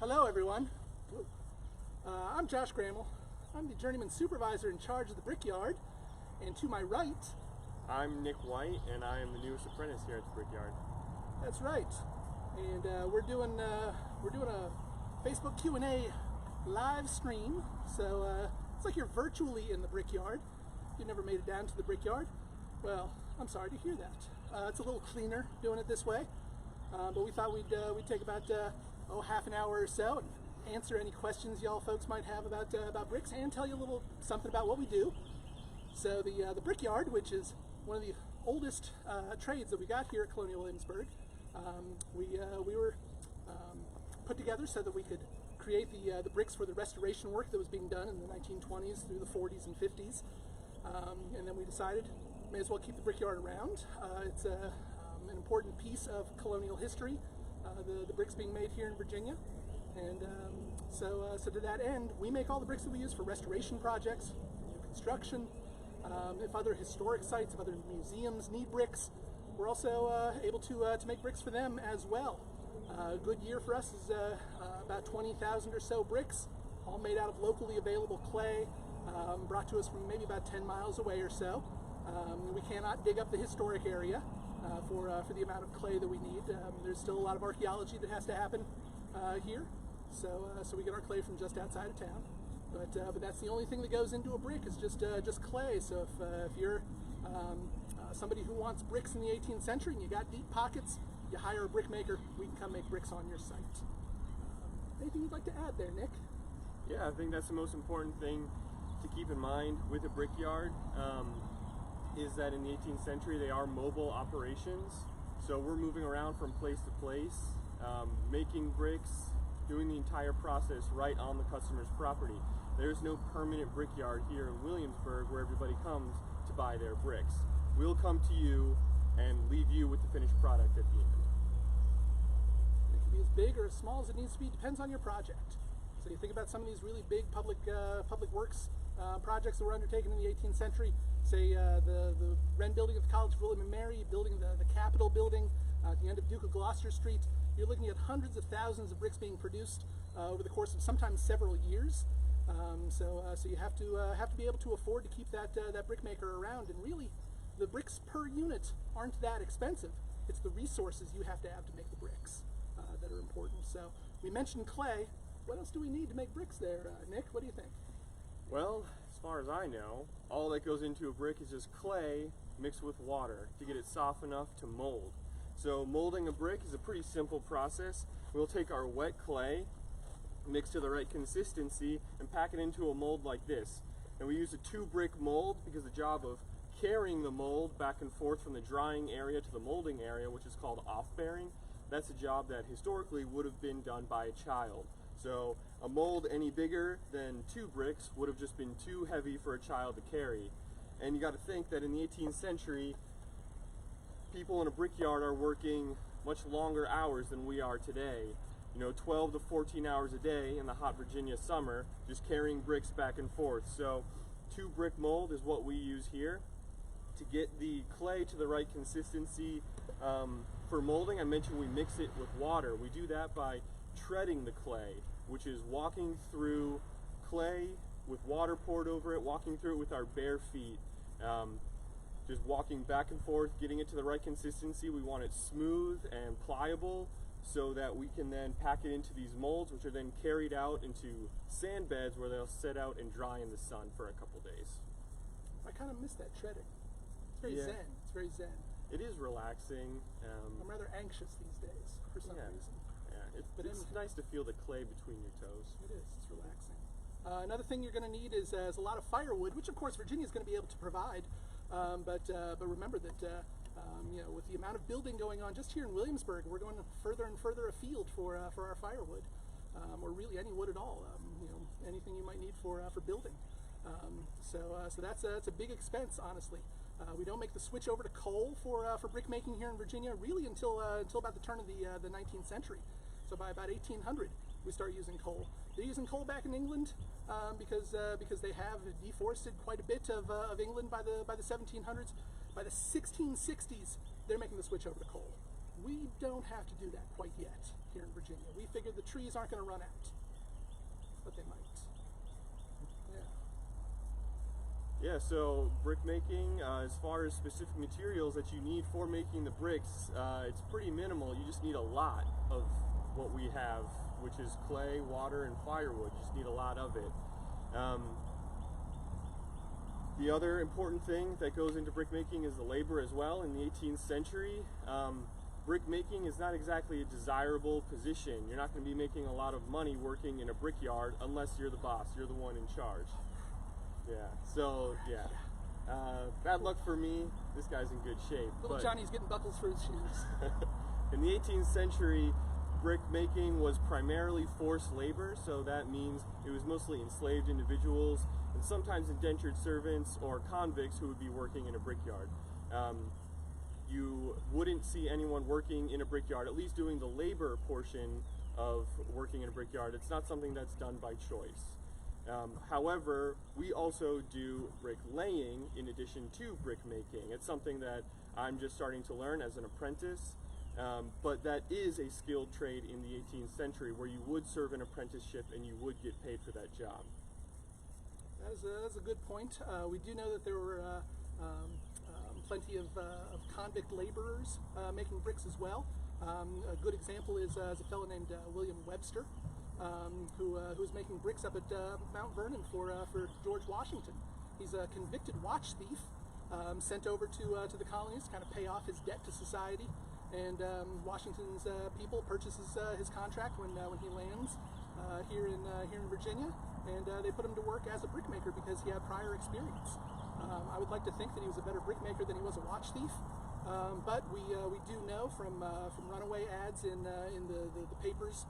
Hello everyone. I'm Josh Graml. I'm the Journeyman Supervisor in charge of the Brickyard, and to my right... I'm Nick White, and I am the newest apprentice here at the Brickyard. That's right. And we're doing a Facebook Q&A live stream, so it's like you're virtually in the Brickyard. If you've never made it down to the Brickyard, well, I'm sorry to hear that. It's a little cleaner doing it this way, but we thought we'd take about half an hour or so and answer any questions y'all folks might have about bricks, and tell you a little something about what we do. So the Brickyard, which is one of the oldest trades that we got here at Colonial Williamsburg, we were put together so that we could create the bricks for the restoration work that was being done in the 1920s through the 40s and 50s, and then we decided may as well keep the Brickyard around. It's an important piece of colonial history, the bricks being made here in Virginia, and so to that end, we make all the bricks that we use for restoration projects, new construction. If other historic sites, if other museums need bricks, we're also able to make bricks for them as well. A good year for us is about 20,000 or so bricks, all made out of locally available clay, brought to us from maybe about 10 miles away or so. We cannot dig up the historic area for the amount of clay that we need. There's still a lot of archaeology that has to happen here, so we get our clay from just outside of town. But that's the only thing that goes into a brick is just clay. So if you're somebody who wants bricks in the 18th century and you got deep pockets, you hire a brickmaker. We can come make bricks on your site. Anything you'd like to add there, Nick? Yeah, I think that's the most important thing to keep in mind with a brickyard, is that in the 18th century they are mobile operations. So we're moving around from place to place, making bricks, doing the entire process right on the customer's property. There's no permanent brickyard here in Williamsburg where everybody comes to buy their bricks. We'll come to you and leave you with the finished product at the end. It can be as big or as small as it needs to be, depends on your project. So you think about some of these really big public works projects that were undertaken in the 18th century, say the Wren building of the College of William and Mary, building the Capitol building at the end of Duke of Gloucester Street. You're looking at hundreds of thousands of bricks being produced over the course of sometimes several years. So you have to be able to afford to keep that brickmaker around. And really, the bricks per unit aren't that expensive. It's the resources you have to make the bricks that are important. So we mentioned clay. What else do we need to make bricks there, Nick? What do you think? Well, as far as I know, all that goes into a brick is just clay mixed with water to get it soft enough to mold. So molding a brick is a pretty simple process. We'll take our wet clay, mix to the right consistency, and pack it into a mold like this. And we use a 2-brick mold because the job of carrying the mold back and forth from the drying area to the molding area, which is called off-bearing, that's a job that historically would have been done by a child. So a mold any bigger than 2 bricks would have just been too heavy for a child to carry. And you got to think that in the 18th century, people in a brickyard are working much longer hours than we are today. 12 to 14 hours a day in the hot Virginia summer, just carrying bricks back and forth. So 2-brick mold is what we use here. To get the clay to the right consistency for molding, I mentioned we mix it with water. We do that by treading the clay, which is walking through clay with water poured over it, walking through it with our bare feet. Just walking back and forth, getting it to the right consistency. We want it smooth and pliable so that we can then pack it into these molds, which are then carried out into sand beds where they'll sit out and dry in the sun for a couple days. I kind of miss that treading. It's very zen. It's very zen. It is relaxing. I'm rather anxious these days for some reason. Yeah, it's nice to feel the clay between your toes. It is. It's relaxing. Another thing you're going to need is a lot of firewood, which of course Virginia is going to be able to provide. But remember that with the amount of building going on just here in Williamsburg, we're going further and further afield for our firewood, or really any wood at all. Anything you might need for building. So that's a big expense, honestly. We don't make the switch over to coal for brickmaking here in Virginia really until about the turn of the 19th century. So by about 1800, we start using coal. They're using coal back in England because they have deforested quite a bit of England by the 1700s. By the 1660s, they're making the switch over to coal. We don't have to do that quite yet here in Virginia. We figured the trees aren't going to run out, but they might. Yeah. Yeah, so brickmaking, as far as specific materials that you need for making the bricks, it's pretty minimal. You just need a lot of what we have, which is clay, water, and firewood. You just need a lot of it. The other important thing that goes into brickmaking is the labor as well. In the 18th century, brickmaking is not exactly a desirable position. You're not going to be making a lot of money working in a brickyard unless you're the boss, you're the one in charge. Yeah, so yeah, bad luck for me. This guy's in good shape. Little Johnny's getting buckles for his shoes. In the 18th century, brickmaking was primarily forced labor, so that means it was mostly enslaved individuals and sometimes indentured servants or convicts who would be working in a brickyard. You wouldn't see anyone working in a brickyard, at least doing the labor portion of working in a brickyard. It's not something that's done by choice. However, we also do bricklaying in addition to brickmaking. It's something that I'm just starting to learn as an apprentice, but that is a skilled trade in the 18th century where you would serve an apprenticeship and you would get paid for that job. That's a good point. We do know that there were plenty of convict laborers making bricks as well. A good example is a fellow named William Webster, who was making bricks up at Mount Vernon for George Washington. He's a convicted watch thief, sent over to the colonies to kind of pay off his debt to society. And Washington's people purchases his contract when he lands here in Virginia, and they put him to work as a brickmaker because he had prior experience. I would like to think that he was a better brickmaker than he was a watch thief, but we do know from runaway ads in the papers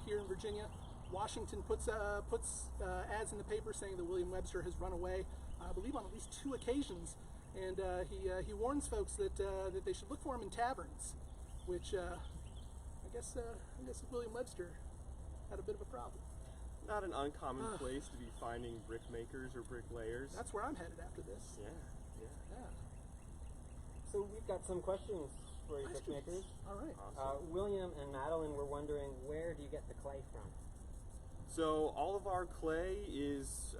here in Virginia. Washington puts ads in the paper saying that William Webster has run away, I believe on at least 2 occasions, and he warns folks that they should look for him in taverns, which I guess William Webster had a bit of a problem. Not an uncommon place to be finding brickmakers or bricklayers. That's where I'm headed after this. Yeah. So we've got some questions for you, brickmakers. All right. Awesome. William and Madeline were wondering, where do you get the clay from? So all of our clay is,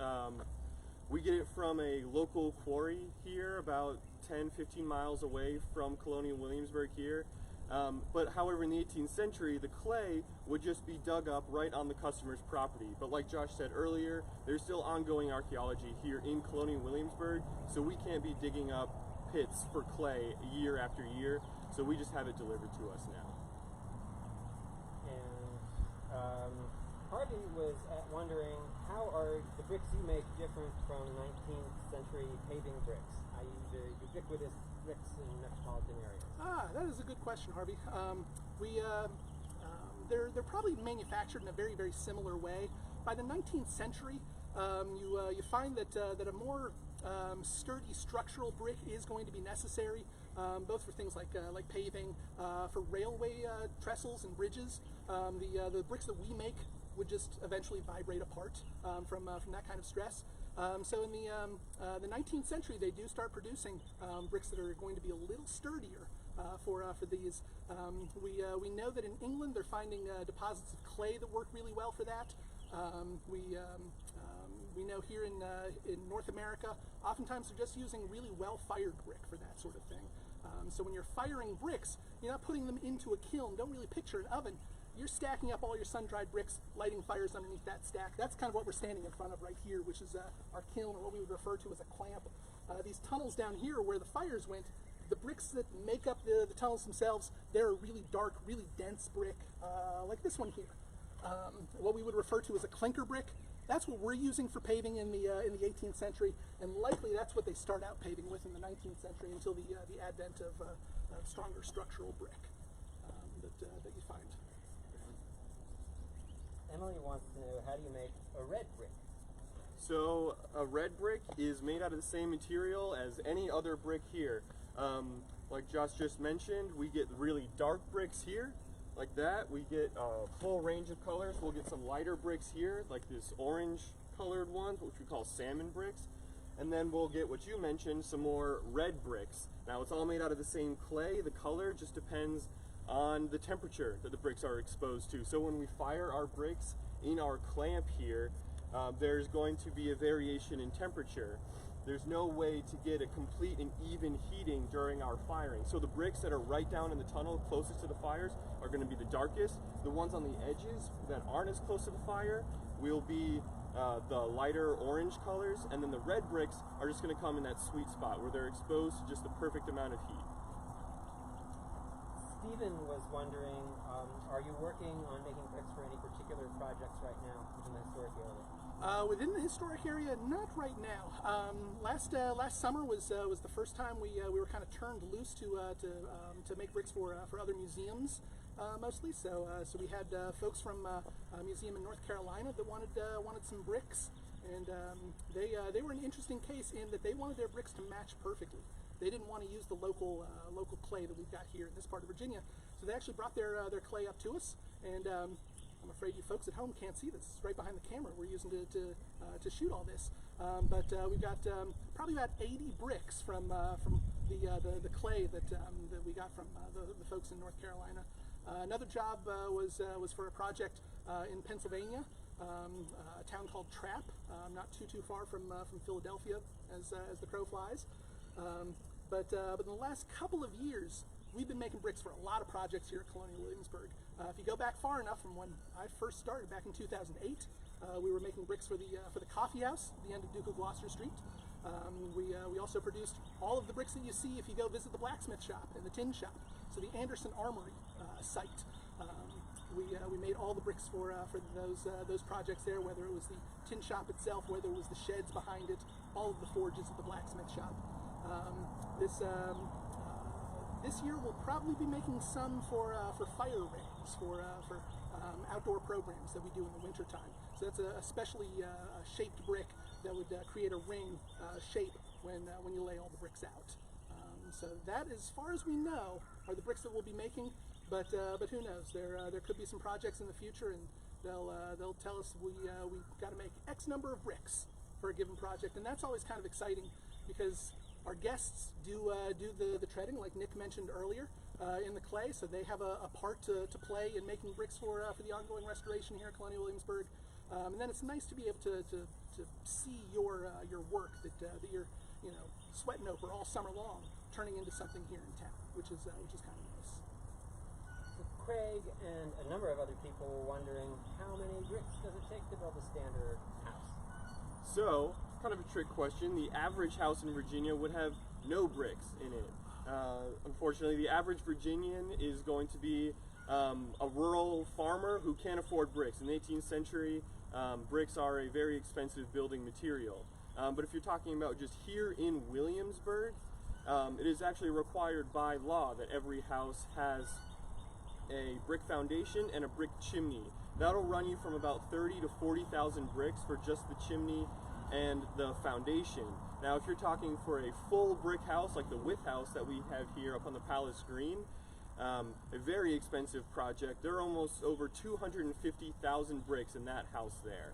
we get it from a local quarry here about 10-15 miles away from Colonial Williamsburg here. But however, in the 18th century, the clay would just be dug up right on the customer's property. But like Josh said earlier, there's still ongoing archaeology here in Colonial Williamsburg, so we can't be digging up pits for clay year after year, so we just have it delivered to us now. And Harvey was wondering, how are the bricks you make different from 19th century paving bricks, i.e. the ubiquitous bricks in metropolitan areas? That is a good question, Harvey. They're probably manufactured in a very, very similar way. By the 19th century, you find that a more sturdy structural brick is going to be necessary, both for things like paving, for railway trestles and bridges. The bricks that we make would just eventually vibrate apart from that kind of stress. So in the 19th century, they do start producing bricks that are going to be a little sturdier for these. We know that in England they're finding deposits of clay that work really well for that. We know here in North America, oftentimes they're just using really well-fired brick for that sort of thing. So when you're firing bricks, you're not putting them into a kiln. Don't really picture an oven. You're stacking up all your sun-dried bricks, lighting fires underneath that stack. That's kind of what we're standing in front of right here, which is our kiln, or what we would refer to as a clamp. These tunnels down here where the fires went, the bricks that make up the tunnels themselves, they're a really dark, really dense brick, like this one here. What we would refer to as a clinker brick. That's what we're using for paving in the 18th century, and likely that's what they start out paving with in the 19th century until the advent of stronger structural brick that you find. Emily wants to know, how do you make a red brick? So a red brick is made out of the same material as any other brick here. Like Josh just mentioned, we get really dark bricks here, like that. We get a full range of colors. We'll get some lighter bricks here, like this orange colored ones, which we call salmon bricks. And then we'll get what you mentioned, some more red bricks. Now it's all made out of the same clay. The color just depends on the temperature that the bricks are exposed to. So when we fire our bricks in our clamp here, there's going to be a variation in temperature. There's no way to get a complete and even heating during our firing. So the bricks that are right down in the tunnel closest to the fires are going to be the darkest. The ones on the edges that aren't as close to the fire will be the lighter orange colors, and then the red bricks are just going to come in that sweet spot where they're exposed to just the perfect amount of heat. Stephen was wondering, are you working on making bricks for any particular projects right now within the historic area? Within the historic area, not right now. Last summer was the first time we were kind of turned loose to make bricks for other museums, mostly. So we had folks from a museum in North Carolina that wanted some bricks, and they were an interesting case in that they wanted their bricks to match perfectly. They didn't want to use the local clay that we've got here in this part of Virginia, so they actually brought their clay up to us, and I'm afraid you folks at home can't see this. It's right behind the camera we're using to shoot all this. But we've got probably about 80 bricks from the clay that we got from the folks in North Carolina. Another job was for a project in Pennsylvania, a town called Trapp, not too far from Philadelphia as the crow flies. But in the last couple of years, we've been making bricks for a lot of projects here at Colonial Williamsburg. If you go back far enough from when I first started back in 2008, we were making bricks for the coffee house at the end of Duke of Gloucester Street. We also produced all of the bricks that you see if you go visit the blacksmith shop and the tin shop. So the Anderson Armory site. We made all the bricks for those projects there, whether it was the tin shop itself, whether it was the sheds behind it, all of the forges at the blacksmith shop. This year we'll probably be making some for fire rings, for outdoor programs that we do in the winter time. So that's a specially shaped brick that would create a ring shape when you lay all the bricks out. So that, as far as we know, are the bricks that we'll be making. But who knows? There could be some projects in the future, and they'll tell us we got to make X number of bricks for a given project, and that's always kind of exciting because our guests do the treading, like Nick mentioned earlier, in the clay, so they have a part to play in making bricks for the ongoing restoration here at Colonial Williamsburg. And then it's nice to be able to see your work that you're sweating over all summer long, turning into something here in town, which is kind of nice. So Craig and a number of other people were wondering, how many bricks does it take to build a standard house? So, kind of a trick question. The average house in Virginia would have no bricks in it. Unfortunately, the average Virginian is going to be a rural farmer who can't afford bricks. In the 18th century, bricks are a very expensive building material. But if you're talking about just here in Williamsburg, it is actually required by law that every house has a brick foundation and a brick chimney. That'll run you from about 30 to 40,000 bricks for just the chimney and the foundation. Now, if you're talking for a full brick house like the With House that we have here up on the Palace Green, a very expensive project. There are almost over 250,000 bricks in that house there.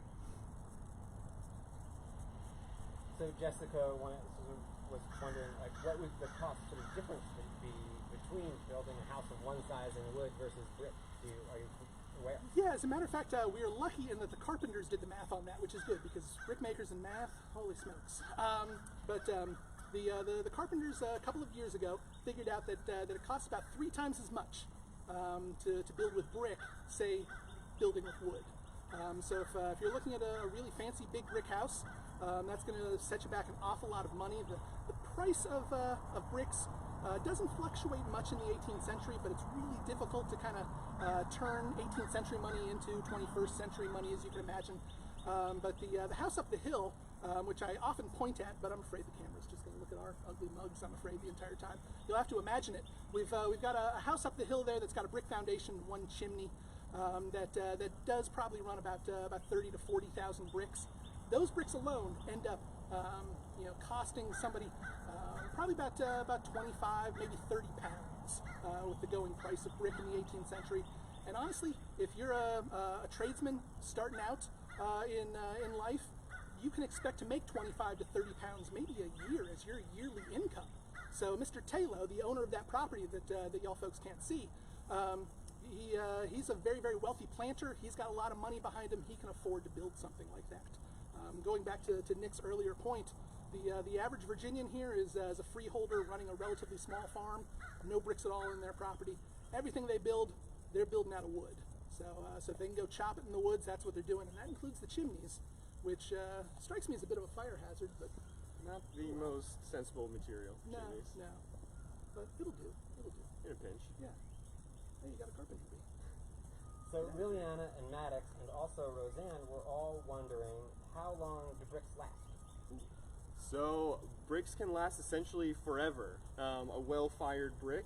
So Jessica was wondering, what would the cost sort of difference be between building a house of one size in wood versus brick? Are you aware? Yeah, as a matter of fact, we are lucky in that the carpenters did the math on that, which is good, because brickmakers and math, holy smokes. The carpenters a couple of years ago figured out that it costs about 3 times as much to build with brick, say, building with wood. So if you're looking at a really fancy big brick house, that's going to set you back an awful lot of money. The price of bricks doesn't fluctuate much in the 18th century, but it's really difficult to kind of turn 18th century money into 21st century money, as you can imagine. But the house up the hill, which I often point at, but I'm afraid the camera's just going to look at our ugly mugs, I'm afraid, the entire time. You'll have to imagine it. We've got a house up the hill there that's got a brick foundation, 1 chimney, that does probably run about 30 to 40,000 bricks. Those bricks alone end up costing somebody probably about 25, maybe 30 pounds with the going price of brick in the 18th century. And honestly, if you're a tradesman starting out in life, you can expect to make 25 to 30 pounds maybe a year as your yearly income. So Mr. Taylor, the owner of that property that y'all folks can't see, He's a very, very wealthy planter. He's got a lot of money behind him. He can afford to build something like that. Going back to Nick's earlier point, the average Virginian here is as a freeholder running a relatively small farm, no bricks at all in their property. Everything they build, they're building out of wood. So if they can go chop it in the woods, that's what they're doing, and that includes the chimneys, which strikes me as a bit of a fire hazard, but not the most sensible material. No, chimneys. no, but it'll do. It'll do. In a pinch. Yeah. Hey, you got a carpenter bee. So Liliana and Maddox and also Roseanne were all wondering how long do bricks last? So bricks can last essentially forever. A well-fired brick,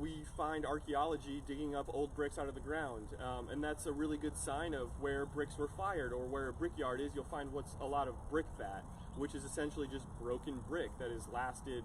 we find archaeology digging up old bricks out of the ground, and that's a really good sign of where bricks were fired, or where a brickyard is. You'll find what's a lot of brick fat, which is essentially just broken brick that has lasted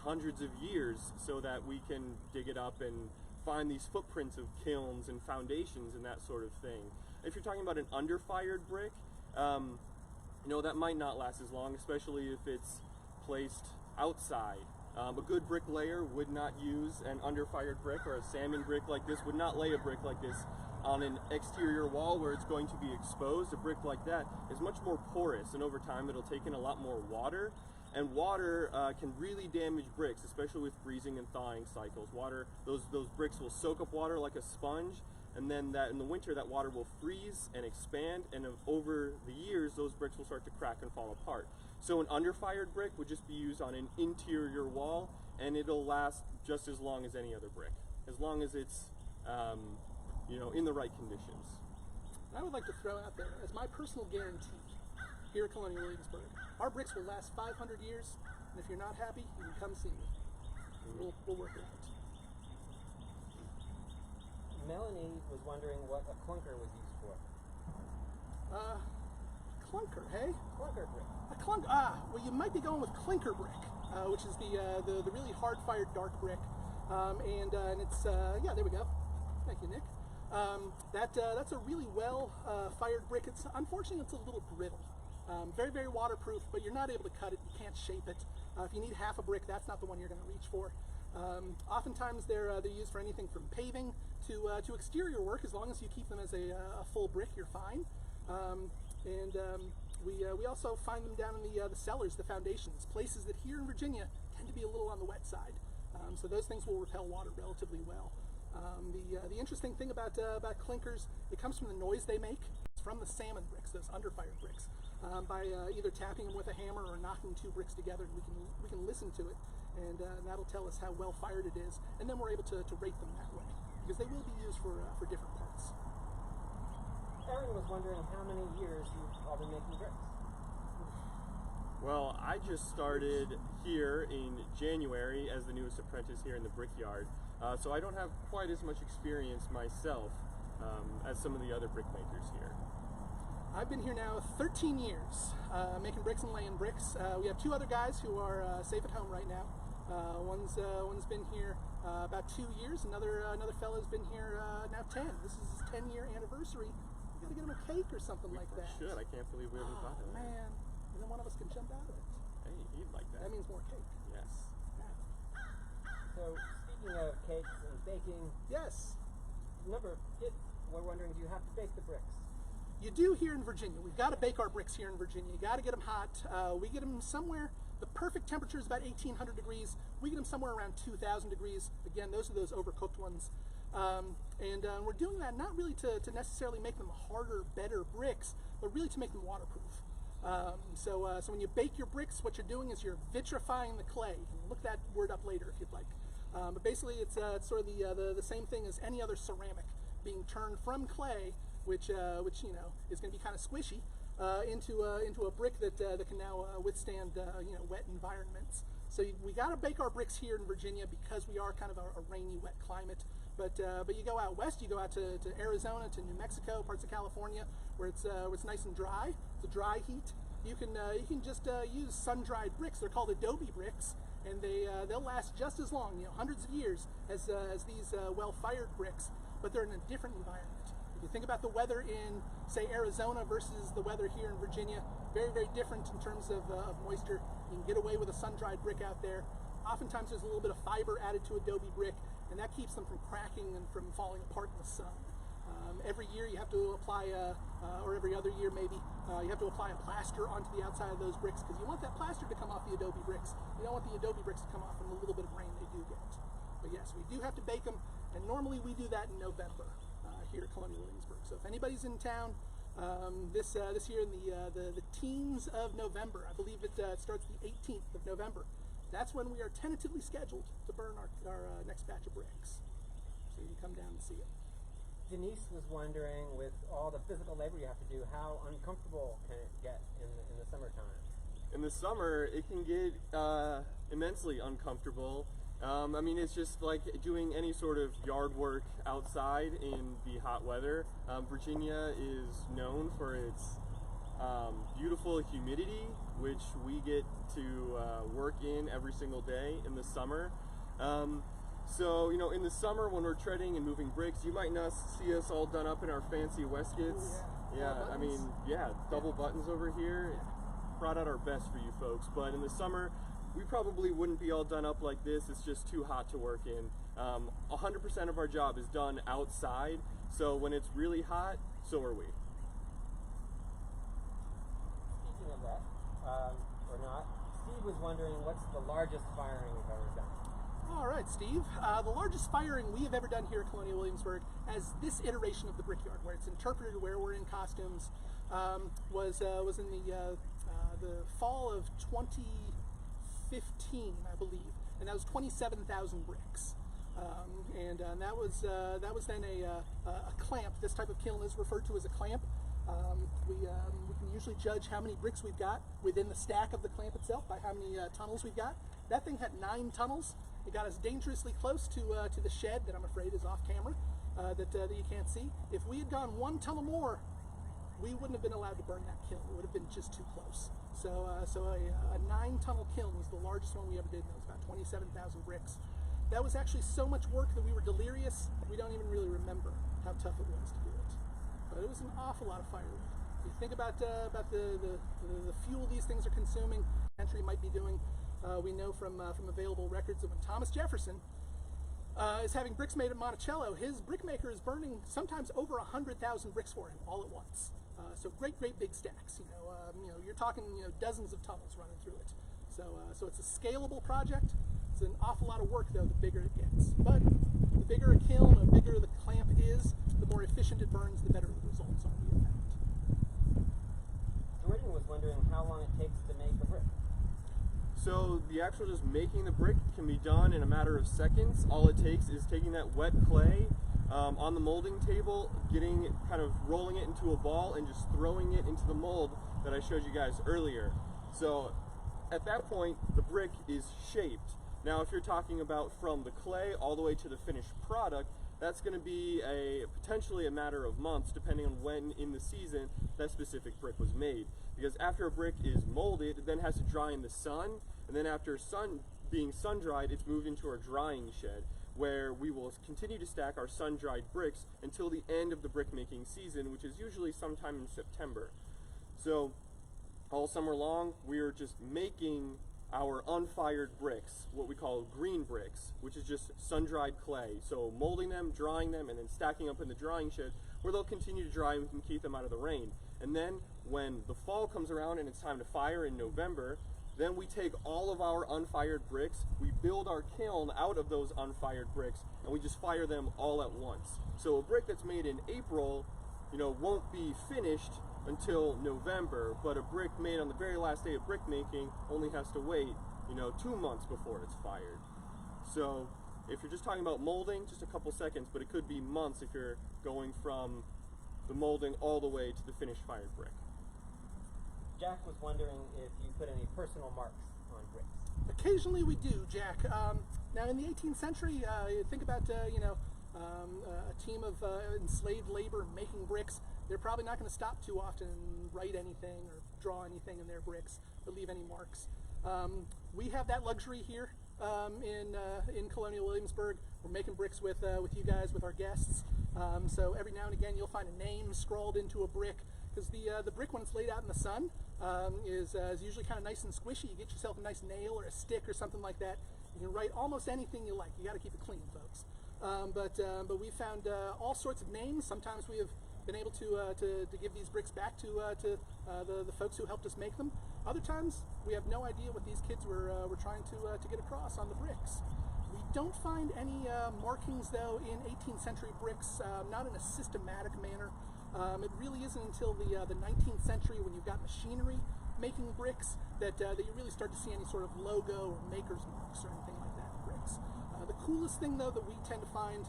hundreds of years, so that we can dig it up and find these footprints of kilns and foundations and that sort of thing. If you're talking about an under-fired brick, that might not last as long, especially if it's placed outside. A good bricklayer would not use an under-fired brick, or a salmon brick like this would not lay a brick like this on an exterior wall where it's going to be exposed. A brick like that is much more porous, and over time it'll take in a lot more water. And water can really damage bricks, especially with freezing and thawing cycles. Those bricks will soak up water like a sponge, and then in the winter that water will freeze and expand, and over the years those bricks will start to crack and fall apart. So an under-fired brick would just be used on an interior wall, and it'll last just as long as any other brick, as long as it's in the right conditions. I would like to throw out there as my personal guarantee here at Colonial Williamsburg, our bricks will last 500 years, and if you're not happy, you can come see me. We'll work it out. Melanie was wondering what a clinker was used for. Clunker, hey? Clinker brick. A clunk. Well, you might be going with clinker brick, which is the really hard-fired dark brick, and it's there we go. Thank you, Nick. That's a really well-fired brick. Unfortunately, it's a little brittle. Very, very waterproof, but you're not able to cut it. You can't shape it. If you need half a brick, that's not the one you're going to reach for. Oftentimes, they're used for anything from paving to exterior work. As long as you keep them as a full brick, you're fine. We also find them down in the cellars, the foundations, places that here in Virginia tend to be a little on the wet side. So those things will repel water relatively well. The interesting thing about clinkers, it comes from the noise they make. It's from the salmon bricks, those under-fired bricks. By either tapping them with a hammer or knocking two bricks together, we can listen to it, and that'll tell us how well fired it is, and then we're able to rate them that way, because they will be used for different parts. Aaron was wondering how many years you've all been making bricks. Well, I just started here in January as the newest apprentice here in the brickyard, so I don't have quite as much experience myself as some of the other brickmakers here. I've been here now 13 years, making bricks and laying bricks. We have two other guys who are safe at home right now. One's been here about 2 years. Another fellow's been here now 10. This is his 10-year anniversary. We gotta get him a cake or something like that. Should. I can't believe we haven't thought of that. Man, and then one of us can jump out of it. Hey, he'd like that. That means more cake. Yes. Yeah. So speaking of cakes and baking, Yes. we're wondering, do you have to bake the bricks? You do here in Virginia. We've got to bake our bricks here in Virginia. You got to get them hot. We get them somewhere, the perfect temperature is about 1800 degrees. We get them somewhere around 2000 degrees. Again, those are those overcooked ones. And we're doing that not really to necessarily make them harder, better bricks, but really to make them waterproof. So when you bake your bricks, what you're doing is you're vitrifying the clay. You can look that word up later if you'd like. But basically, it's sort of the same thing as any other ceramic being turned from clay, which is going to be kind of squishy, into a brick that can now withstand wet environments. So we got to bake our bricks here in Virginia because we are kind of a rainy, wet climate. But you go out west, you go out to Arizona, to New Mexico, parts of California, where it's nice and dry. It's a dry heat. You can just use sun-dried bricks. They're called adobe bricks, and they'll last just as long, hundreds of years as these well-fired bricks. But they're in a different environment. If you think about the weather in, say, Arizona versus the weather here in Virginia, very, very different in terms of moisture. You can get away with a sun-dried brick out there. Oftentimes there's a little bit of fiber added to adobe brick, and that keeps them from cracking and from falling apart in the sun. Every year you have to apply, or every other year maybe, you have to apply a plaster onto the outside of those bricks because you want that plaster to come off the adobe bricks. You don't want the adobe bricks to come off from the little bit of rain they do get. But yes, we do have to bake them, and normally we do that in November here at Colonial Williamsburg. So if anybody's in town this year in the teens of November, I believe it starts the 18th of November, that's when we are tentatively scheduled to burn our next batch of bricks. So you can come down and see it. Denise was wondering, with all the physical labor you have to do, how uncomfortable can it get in the summertime? In the summer, it can get immensely uncomfortable. I mean, it's just like doing any sort of yard work outside in the hot weather. Virginia is known for its beautiful humidity, which we get to work in every single day in the summer. So, you know, in the summer when we're treading and moving bricks, you might not see us all done up in our fancy waistcoats. Ooh, yeah, I mean, yeah, double buttons over here. Brought out our best for you folks. But in the summer, we probably wouldn't be all done up like this. It's just too hot to work in. 100% of our job is done outside. So when it's really hot, so are we. Speaking of that, or not, Steve was wondering, what's the largest firing you've ever done? All right, Steve. The largest firing we have ever done here at Colonial Williamsburg, as this iteration of the Brickyard, where it's interpreted, where we're in costumes, was in the fall of 2015, I believe, and that was 27,000 bricks. And that was then a clamp. This type of kiln is referred to as a clamp. We can usually judge how many bricks we've got within the stack of the clamp itself by how many tunnels we've got. That thing had 9 tunnels. It got us dangerously close to the shed that I'm afraid is off camera, that you can't see. If we had gone 1 tunnel more, we wouldn't have been allowed to burn that kiln. It would have been just too close. So a 9-tunnel kiln was the largest one we ever did, and it was about 27,000 bricks. That was actually so much work that we were delirious. We don't even really remember how tough it was to do it. But it was an awful lot of firewood. You think about the fuel these things are consuming, entry might be doing. We know from available records that when Thomas Jefferson is having bricks made at Monticello, his brickmaker is burning sometimes over 100,000 bricks for him all at once. So great big stacks. You know, you're talking dozens of tunnels running through it. So it's a scalable project. It's an awful lot of work though, the bigger it gets. But the bigger a kiln, the bigger the clamp is, the more efficient it burns, the better the results are we have found. Jordan was wondering how long it takes to make a brick. So the actual just making the brick can be done in a matter of seconds. All it takes is taking that wet clay on the molding table, rolling it into a ball and just throwing it into the mold that I showed you guys earlier. So at that point, the brick is shaped. Now, if you're talking about from the clay all the way to the finished product, that's going to be potentially a matter of months, depending on when in the season that specific brick was made. Because after a brick is molded, it then has to dry in the sun, and then after being sun-dried, it's moved into our drying shed, where we will continue to stack our sun-dried bricks until the end of the brickmaking season, which is usually sometime in September. So all summer long, we are just making our unfired bricks, what we call green bricks, which is just sun-dried clay. So molding them, drying them, and then stacking up in the drying shed where they'll continue to dry and we can keep them out of the rain. And then when the fall comes around and it's time to fire in November, then we take all of our unfired bricks, we build our kiln out of those unfired bricks, and we just fire them all at once. So a brick that's made in April, won't be finished until November, but a brick made on the very last day of brick making only has to wait, 2 months before it's fired. So if you're just talking about molding, just a couple seconds, but it could be months if you're going from the molding all the way to the finished fired brick. Jack was wondering if you put any personal marks on bricks. Occasionally we do, Jack. Now in the 18th century, think about a team of enslaved labor making bricks. They're probably not going to stop too often and write anything or draw anything in their bricks or leave any marks. We have that luxury here in Colonial Williamsburg. We're making bricks with you guys, with our guests. So every now and again you'll find a name scrawled into a brick, because the brick, when it's laid out in the sun, is usually kind of nice and squishy. You get yourself a nice nail or a stick or something like that, You can write almost anything you like. You got to keep it clean, folks. But we found all sorts of names. Sometimes we have been able to give these bricks back to the folks who helped us make them. Other times we have no idea what these kids were trying to get across on the bricks. We don't find any markings though in 18th century bricks, not in a systematic manner. It really isn't until the 19th century, when you've got machinery making bricks, that you really start to see any sort of logo or maker's marks or anything like that in bricks. The coolest thing though that we tend to find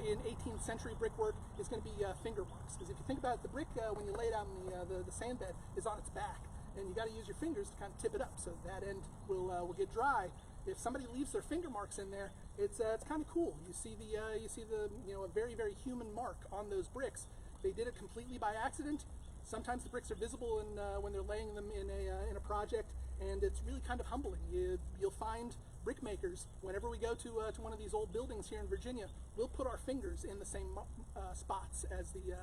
in 18th century brickwork is going to be finger marks. Because if you think about it, the brick, when you lay it out in the sand bed, is on its back, and you got to use your fingers to kind of tip it up so that end will get dry. If somebody leaves their finger marks in there, it's kind of cool. You see the a very, very human mark on those bricks. They did it completely by accident. Sometimes the bricks are visible when they're laying them in a project, and it's really kind of humbling. You'll find brickmakers, whenever we go to one of these old buildings here in Virginia, we'll put our fingers in the same spots as the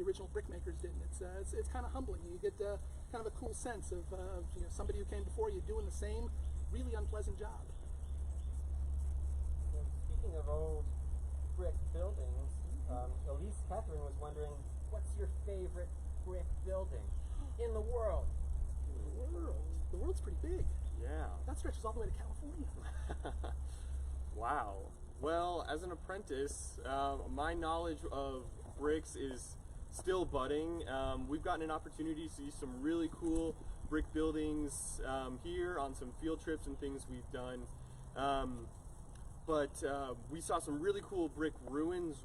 original brickmakers did. It's kind of humbling. You get kind of a cool sense of somebody who came before you doing the same really unpleasant job. So speaking of old brick buildings, Elise Catherine was wondering, what's your favorite brick building in the world? The world's pretty big. Yeah. That stretches all the way to California. Wow. Well, as an apprentice, my knowledge of bricks is still budding. We've gotten an opportunity to see some really cool brick buildings here on some field trips and things we've done. But we saw some really cool brick ruins.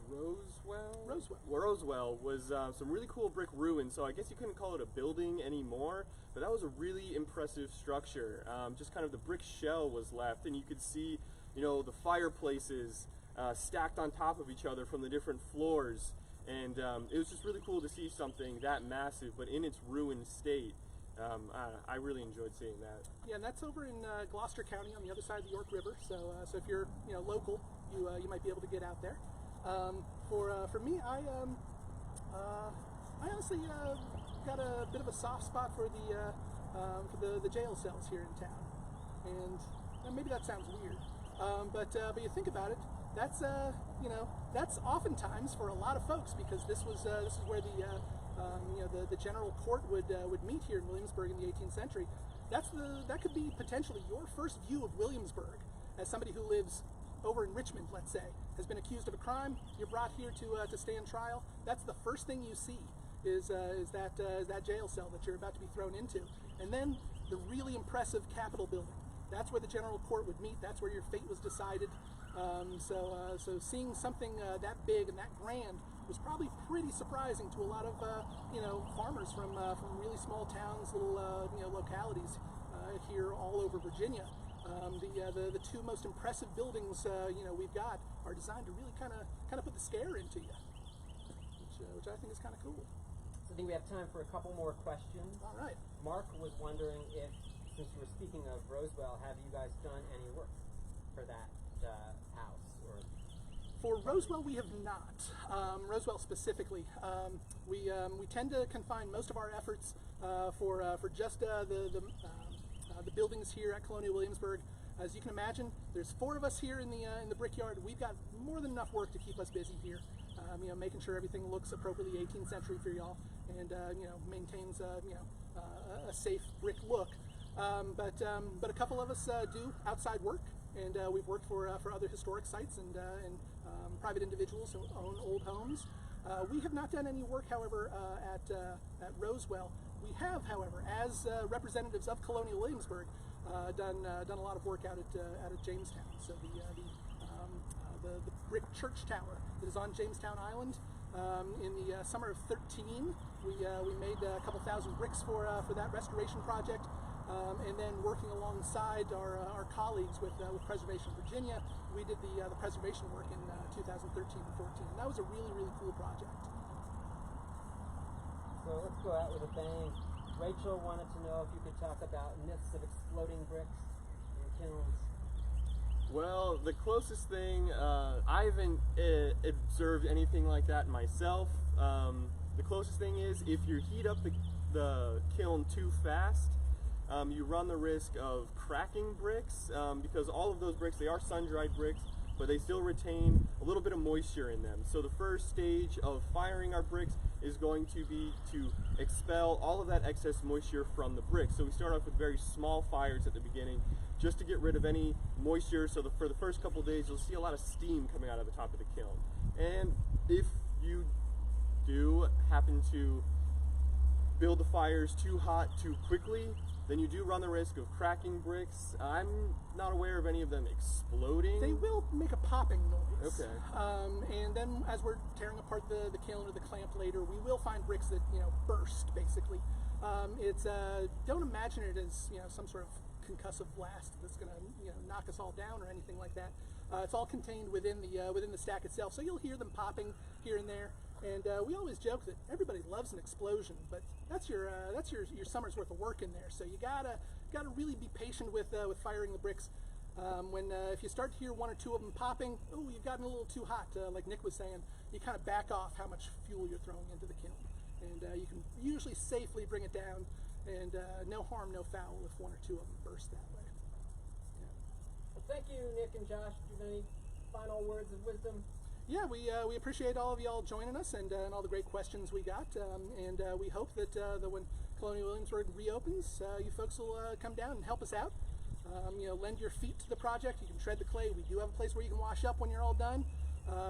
Roswell was some really cool brick ruins. So I guess you couldn't call it a building anymore, but that was a really impressive structure. Just kind of the brick shell was left, and you could see, the fireplaces stacked on top of each other from the different floors. And it was just really cool to see something that massive, but in its ruined state. I really enjoyed seeing that. Yeah, and that's over in Gloucester County on the other side of the York River. So if you're local, you might be able to get out there. For me, I honestly got a bit of a soft spot for the jail cells here in town, and maybe that sounds weird, but you think about it. That's that's oftentimes for a lot of folks, because this is where the general court would meet here in Williamsburg in the 18th century. That could be potentially your first view of Williamsburg as somebody who lives over in Richmond, let's say, has been accused of a crime. You're brought here to stand trial. That's the first thing you see is that jail cell that you're about to be thrown into, and then the really impressive Capitol building. That's where the general court would meet. That's where your fate was decided. So seeing something that big and that grand was probably pretty surprising to a lot of farmers from really small towns, little localities here all over Virginia. The two most impressive buildings we've got are designed to really kind of put the scare into you, which I think is kind of cool. So I think we have time for a couple more questions. All right. Mark was wondering if, since you were speaking of Roswell, have you guys done any work for that house? Or for Roswell, we have not. Roswell specifically, we tend to confine most of our efforts for just the buildings here at Colonial Williamsburg. As you can imagine, there's 4 of us here in the brickyard. We've got more than enough work to keep us busy here. Making sure everything looks appropriately 18th century for y'all, and maintains a safe brick look. But a couple of us do outside work, and we've worked for other historic sites and private individuals who own old homes. We have not done any work, however, at Roswell. We have, however, as representatives of Colonial Williamsburg, done a lot of work out at Jamestown. So the brick church tower that is on Jamestown Island. In the summer of 2013, we made a couple thousand bricks for that restoration project, and then working alongside our colleagues with Preservation Virginia, we did the preservation work in 2013 and 14. And that was a really, really cool project. So let's go out with a bang. Rachel wanted to know if you could talk about myths of exploding bricks in kilns. Well, the closest thing, I haven't observed anything like that myself. The closest thing is if you heat up the kiln too fast, you run the risk of cracking bricks because all of those bricks, they are sun-dried bricks, but they still retain a little bit of moisture in them. So the first stage of firing our bricks is going to be to expel all of that excess moisture from the bricks. So we start off with very small fires at the beginning just to get rid of any moisture. So for the first couple of days, you'll see a lot of steam coming out of the top of the kiln. And if you do happen to build the fires too hot too quickly, then you do run the risk of cracking bricks. I'm not aware of any of them exploding. They will make a popping noise. Okay. And then as we're tearing apart the kiln or the clamp later, we will find bricks that, you know, burst basically. Don't imagine it as, you know, some sort of concussive blast that's going to, you know, knock us all down or anything like that. It's all contained within the stack itself, so you'll hear them popping here and there. And we always joke that everybody loves an explosion, but that's your summer's worth of work in there. So you gotta really be patient with firing the bricks. If you start to hear one or two of them popping, oh, you've gotten a little too hot, like Nick was saying, you kind of back off how much fuel you're throwing into the kiln, and you can usually safely bring it down. And no harm, no foul if one or two of them burst that way. Yeah. Well, thank you, Nick and Josh. Do you have any final words of wisdom? Yeah, we appreciate all of y'all joining us and all the great questions we got. We hope that when Colonial Williamsburg reopens, you folks will come down and help us out. You know, lend your feet to the project. You can tread the clay. We do have a place where you can wash up when you're all done.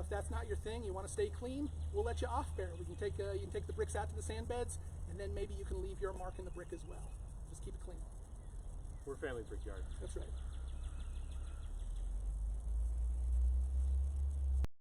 If that's not your thing, you want to stay clean, we'll let you off bare. You can take the bricks out to the sand beds, and then maybe you can leave your mark in the brick as well. Just keep it clean. We're Family Brickyard. That's right.